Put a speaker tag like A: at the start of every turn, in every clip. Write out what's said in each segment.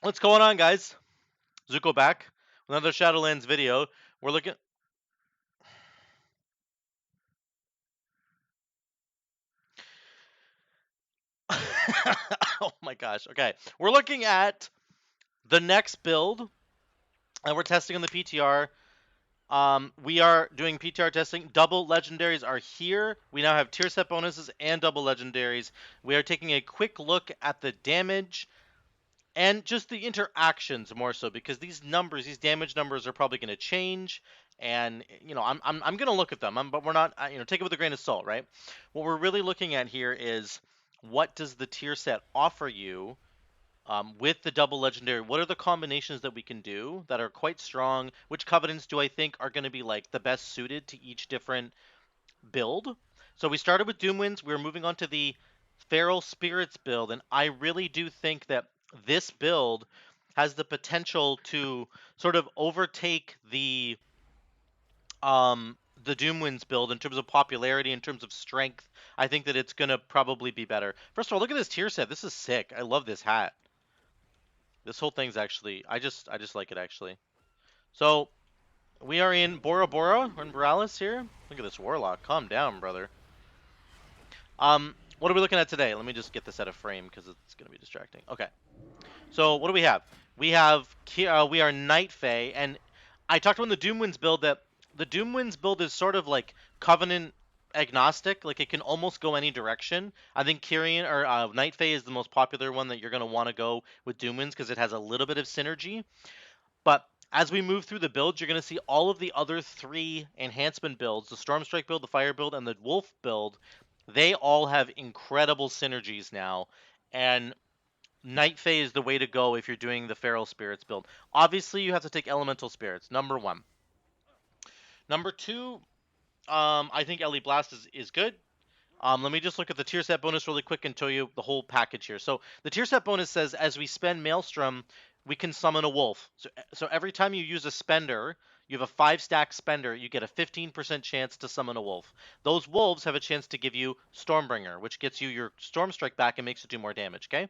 A: What's going on, guys? Zuko back with another Shadowlands video. We're looking. Oh my gosh. Okay, we're looking at the next build, and we're testing on the PTR. We are doing PTR testing. Double legendaries are here. We now have tier set bonuses and double legendaries. We are taking a quick look at the damage and just the interactions more so because these numbers, these damage numbers, are probably going to change. And I'm gonna look at them, but we're not. Take it with a grain of salt, right? What we're really looking at here is what does the tier set offer you with the double legendary? What are the combinations that we can do that are quite strong? Which covenants do I think are going to be like the best suited to each different build? So we started with Doomwinds. We're moving on to the Feral Spirits build, and I really do think that this build has the potential to sort of overtake the Doomwinds build in terms of popularity, in terms of strength. I think that it's gonna probably be better. First of all, look at this tier set. This is sick. I love this hat. This whole thing's actually I just like it actually. So we are in Bora Bora. We're in Borealis here. Look at this warlock. Calm down, brother. What are we looking at today? Let me just get this out of frame because it's gonna be distracting. Okay. So what do we have? We are Night Fae, and I talked about the Doomwinds build that the Doomwinds build is sort of like Covenant agnostic, like it can almost go any direction. I think Kyrian or Night Fae is the most popular one that you're gonna want to go with Doomwinds because it has a little bit of synergy. But as we move through the builds, you're gonna see all of the other three enhancement builds: the Stormstrike build, the Fire build, and the Wolf build. They all have incredible synergies now, and Night Fae is the way to go if you're doing the Feral Spirits build. Obviously, you have to take Elemental Spirits, number one. Number two, I think Ellie Blast is good. Let me just look at the tier set bonus really quick and tell you the whole package here. So the tier set bonus says as we spend Maelstrom, we can summon a wolf. So every time you use a spender, you have a 5-stack spender, you get a 15% chance to summon a wolf. Those wolves have a chance to give you Stormbringer, which gets you your Stormstrike back and makes it do more damage, okay?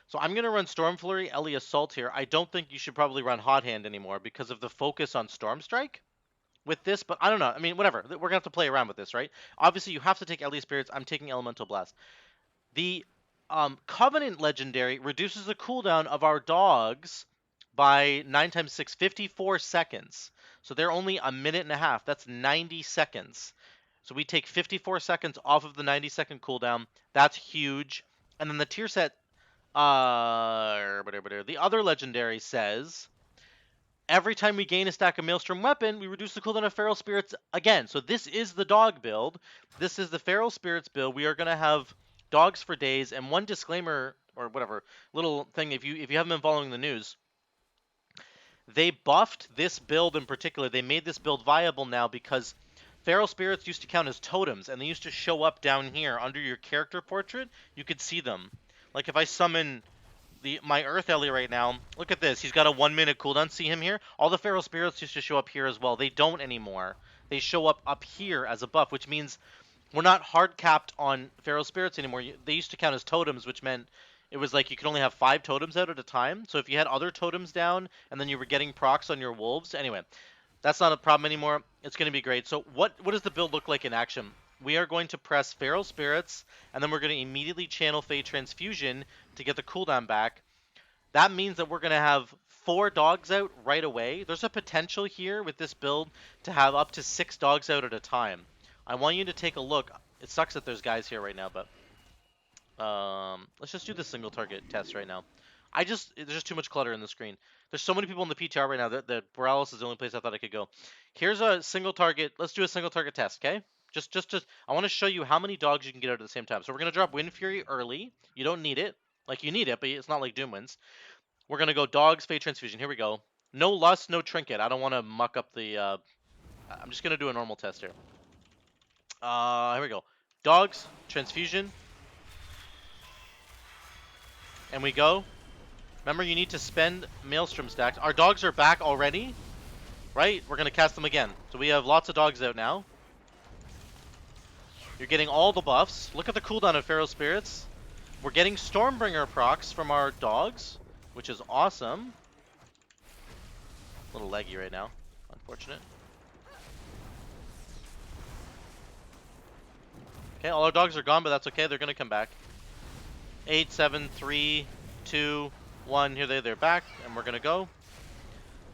A: So I'm going to run Stormflurry, Ellie Assault here. I don't think you should probably run Hot Hand anymore because of the focus on Stormstrike with this, but I don't know. I mean, whatever. We're going to have to play around with this, right? Obviously, you have to take Ellie Spirits. I'm taking Elemental Blast. The Covenant Legendary reduces the cooldown of our dogs by 9 times 6, 54 seconds. So they're only a minute and a half. That's 90 seconds. So we take 54 seconds off of the 90-second cooldown. That's huge. And then the tier set the other legendary says every time we gain a stack of Maelstrom weapon, we reduce the cooldown of Feral Spirits again. So this is the dog build. This is the Feral Spirits build. We are gonna have dogs for days. And one disclaimer or whatever little thing, if you haven't been following the news, they buffed this build in particular. They made this build viable now because Feral Spirits used to count as totems, and they used to show up down here under your character portrait. You could see them. Like if I summon my Earth Ellie right now, look at this. He's got a 1-minute cooldown. See him here? All the Feral Spirits used to show up here as well. They don't anymore. They show up here as a buff, which means we're not hard capped on Feral Spirits anymore. They used to count as totems, which meant it was like you could only have 5 totems out at a time. So if you had other totems down and then you were getting procs on your wolves, anyway, that's not a problem anymore. It's going to be great. So what does the build look like in action? We are going to press Feral Spirits, and then we're going to immediately channel Fey Transfusion to get the cooldown back. That means that we're going to have 4 dogs out right away. There's a potential here with this build to have up to 6 dogs out at a time. I want you to take a look. It sucks that there's guys here right now, but let's just do the single target test right now. There's just too much clutter in the screen. There's so many people in the PTR right now that Borealis is the only place I thought I could go. Here's a single target. Let's do a single target test, okay? Just I want to show you how many dogs you can get out at the same time. So we're gonna drop Wind Fury early. You don't need it. Like you need it, but it's not like Doomwinds. We're gonna go dogs, Fate Transfusion. Here we go. No lust, no trinket. I don't want to muck up the. I'm just gonna do a normal test here. Here we go. Dogs, transfusion, and we go. Remember, you need to spend Maelstrom stacks. Our dogs are back already, right? We're gonna cast them again. So we have lots of dogs out now. You're getting all the buffs. Look at the cooldown of Feral Spirits. We're getting Stormbringer procs from our dogs. which is awesome. A little leggy right now. Unfortunate. Okay, all our dogs are gone, but that's okay. They're going to come back. 8, 7, 3, 2, 1. Here they're back, and we're going to go.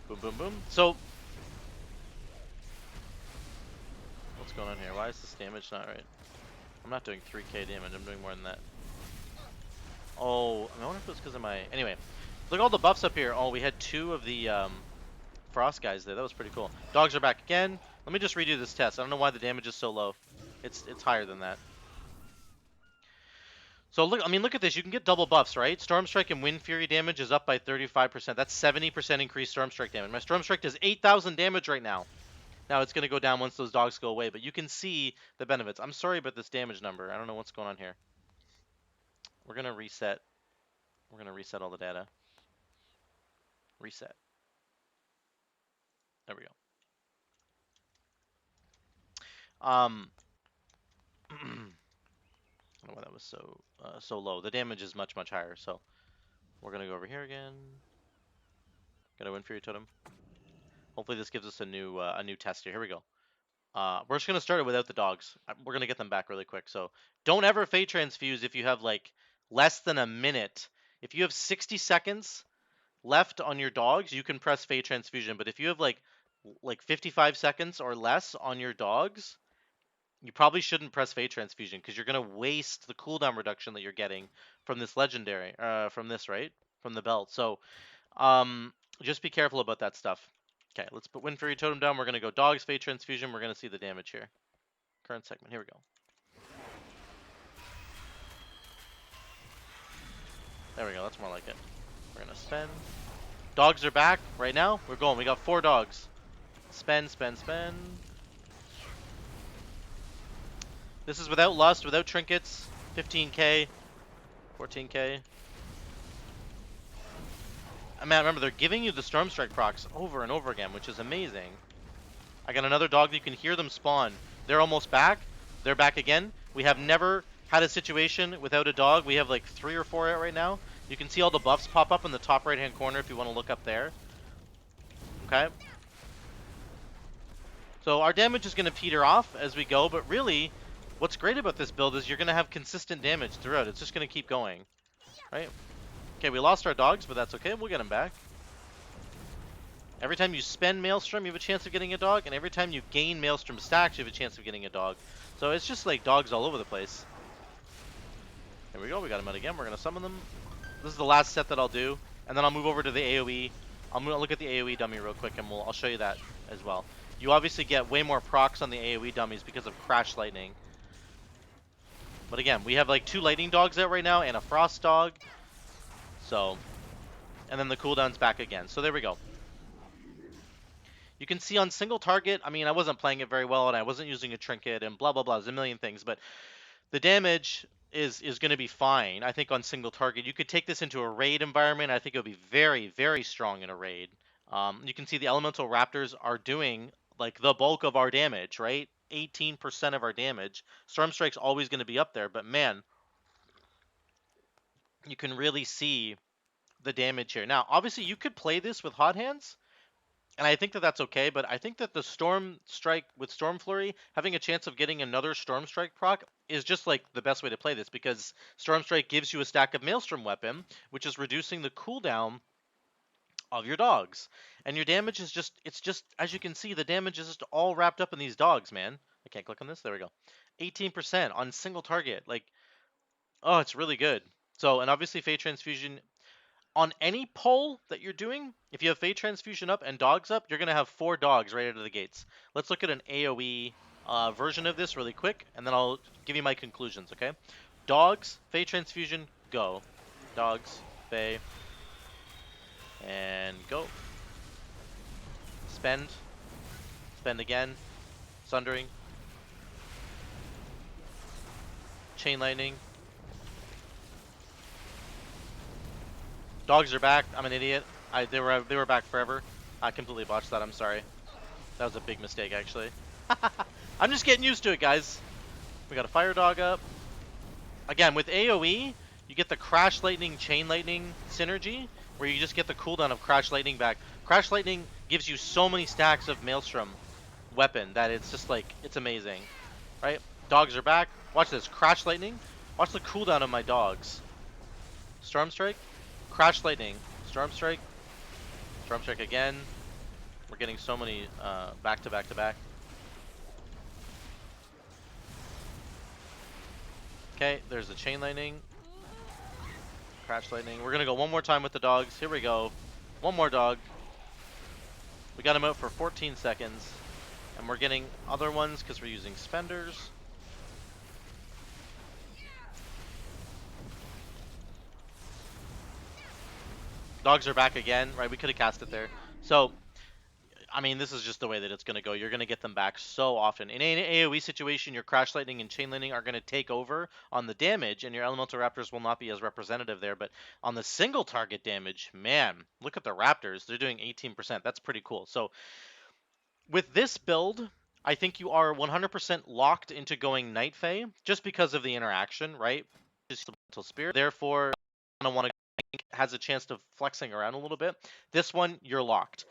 A: Boom, boom, boom. So, what's going on here? Why is this damage not right? I'm not doing 3k damage. I'm doing more than that. Oh, I wonder if it's because of my... Anyway, look at all the buffs up here. Oh, we had 2 of the frost guys there. That was pretty cool. Dogs are back again. Let me just redo this test. I don't know why the damage is so low. It's higher than that. So look, I mean, look at this. You can get double buffs, right? Storm Strike and Wind Fury damage is up by 35%. That's 70% increased Storm Strike damage. My Storm Strike does 8,000 damage right now. Now it's going to go down once those dogs go away, but you can see the benefits. I'm sorry about this damage number. I don't know what's going on here. We're going to reset. We're going to reset all the data. Reset. There we go. I don't know why that was so low. The damage is much higher. So we're gonna go over here again. Got a Wind Fury Totem. Hopefully this gives us a new test here. Here we go. We're just gonna start it without the dogs. We're gonna get them back really quick. So don't ever Fate Transfuse if you have like less than a minute. If you have 60 seconds left on your dogs, you can press Fate Transfusion. But if you have like 55 seconds or less on your dogs, you probably shouldn't press Fate Transfusion because you're going to waste the cooldown reduction that you're getting from this legendary, from this, right? From the belt. So, just be careful about that stuff. Okay, let's put Wind Fury Totem down. We're going to go Dogs, Fate Transfusion. We're going to see the damage here. Current segment. Here we go. There we go. That's more like it. We're going to spend. Dogs are back right now. We're going. We got 4 dogs. Spend, spend, spend. This is without Lust, without Trinkets. 15k, 14k. I mean, remember, they're giving you the Storm Strike procs over and over again, which is amazing. I got another dog. You can hear them spawn. They're almost back. They're back again. We have never had a situation without a dog. We have like 3 or 4 out right now. You can see all the buffs pop up in the top right-hand corner if you want to look up there. Okay. So our damage is going to peter off as we go, but really, what's great about this build is you're going to have consistent damage throughout. It's just going to keep going, right? Okay, we lost our dogs, but that's okay. We'll get them back. Every time you spend Maelstrom, you have a chance of getting a dog, and every time you gain Maelstrom stacks, you have a chance of getting a dog. So it's just like dogs all over the place. There we go. We got them out again. We're going to summon them. This is the last set that I'll do, and then I'll move over to the AoE. I'm going to look at the AoE dummy real quick, and I'll show you that as well. You obviously get way more procs on the AoE dummies because of Crash Lightning. But again, we have like 2 lightning dogs out right now and a frost dog. So, and then the cooldown's back again. So there we go. You can see on single target, I mean, I wasn't playing it very well and I wasn't using a trinket and blah, blah, blah. There's a million things, but the damage is going to be fine. I think on single target, you could take this into a raid environment. I think it would be very, very strong in a raid. You can see the elemental raptors are doing like the bulk of our damage, right? 18% of our damage. Storm Strike's always going to be up there, but man, you can really see the damage here. Now, obviously, you could play this with hot hands, and I think that that's okay, but I think that the Storm Strike with Storm Flurry, having a chance of getting another Storm Strike proc is just like the best way to play this, because Storm Strike gives you a stack of Maelstrom weapon, which is reducing the cooldown of your dogs. And your damage is just, it's just, as you can see, the damage is just all wrapped up in these dogs, man. I can't click on this. There we go. 18% on single target. Like, oh, it's really good. So, and obviously Fate Transfusion, on any pull that you're doing, if you have Fate Transfusion up and dogs up, you're going to have 4 dogs right out of the gates. Let's look at an AoE version of this really quick, and then I'll give you my conclusions, okay? Dogs, Fate Transfusion, go. Dogs, Fey, and go. Spend. Spend again. Sundering. Chain Lightning. Dogs are back. I'm an idiot. They were back forever. I completely botched that. I'm sorry. That was a big mistake, actually. I'm just getting used to it, guys. We got a Fire Dog up. Again, with AoE, you get the Crash Lightning, Chain Lightning synergy, where you just get the cooldown of Crash Lightning back. Crash Lightning gives you so many stacks of Maelstrom weapon that it's just like, it's amazing, right? Dogs are back. Watch this, Crash Lightning. Watch the cooldown of my dogs. Storm Strike, Crash Lightning, Storm Strike, Storm Strike again. We're getting so many back to back to back. Okay, there's the Chain Lightning. Crash Lightning. We're gonna go one more time with the dogs. Here we go. One more dog. We got him out for 14 seconds. And we're getting other ones because we're using spenders. Dogs are back again, right? We could have cast it there. So, I mean, this is just the way that it's going to go. You're going to get them back so often. In an AoE situation, your Crash Lightning and Chain Lightning are going to take over on the damage, and your Elemental Raptors will not be as representative there. But on the single target damage, man, look at the Raptors. They're doing 18%. That's pretty cool. So, with this build, I think you are 100% locked into going Night Fae just because of the interaction, right? Just Elemental Spirit. Therefore, I want to has a chance of flexing around a little bit. This one, you're locked.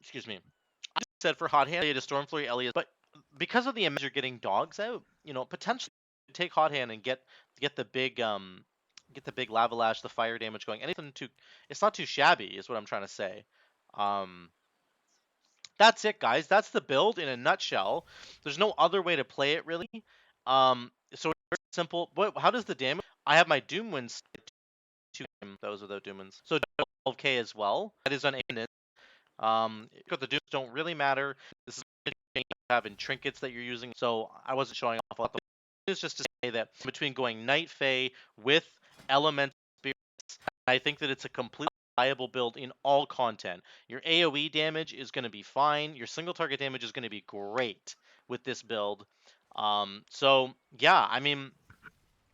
A: Excuse me. I said for Hot Hand, to Stormflurry Elliot, but because of the image you're getting dogs out, you know, potentially take Hot Hand and get the big Lava Lash, the fire damage going. Anything too, it's not too shabby, is what I'm trying to say. That's it, guys. That's the build in a nutshell. There's no other way to play it really. So it's very simple. But how does the damage? I have my Doom Winds. Those without Doom Winds. So 12k as well. That is on Aiden. The dooms don't really matter. This is having trinkets that you're using, so I wasn't showing off a lot. It's just to say that between going Night Fae with Elemental Spirits, I think that it's a completely viable build in all content. Your AoE damage is going to be fine. Your single target damage is going to be great with this build. So yeah, I mean,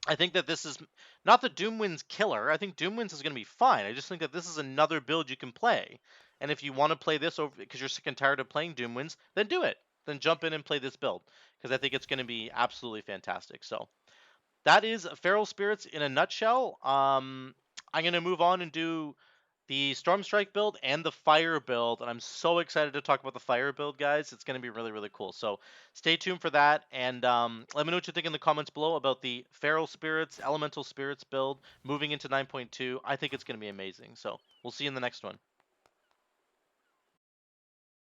A: I think that this is not the Doomwind's killer. I think Doomwind's is going to be fine. I just think that this is another build you can play. And if you want to play this over because you're sick and tired of playing Doomwinds, then do it. Then jump in and play this build because I think it's going to be absolutely fantastic. So that is Feral Spirits in a nutshell. I'm going to move on and do the Storm Strike build and the Fire build, and I'm so excited to talk about the Fire build, guys. It's going to be really, really cool. So stay tuned for that, and let me know what you think in the comments below about the Feral Spirits, Elemental Spirits build moving into 9.2. I think it's going to be amazing. So we'll see you in the next one.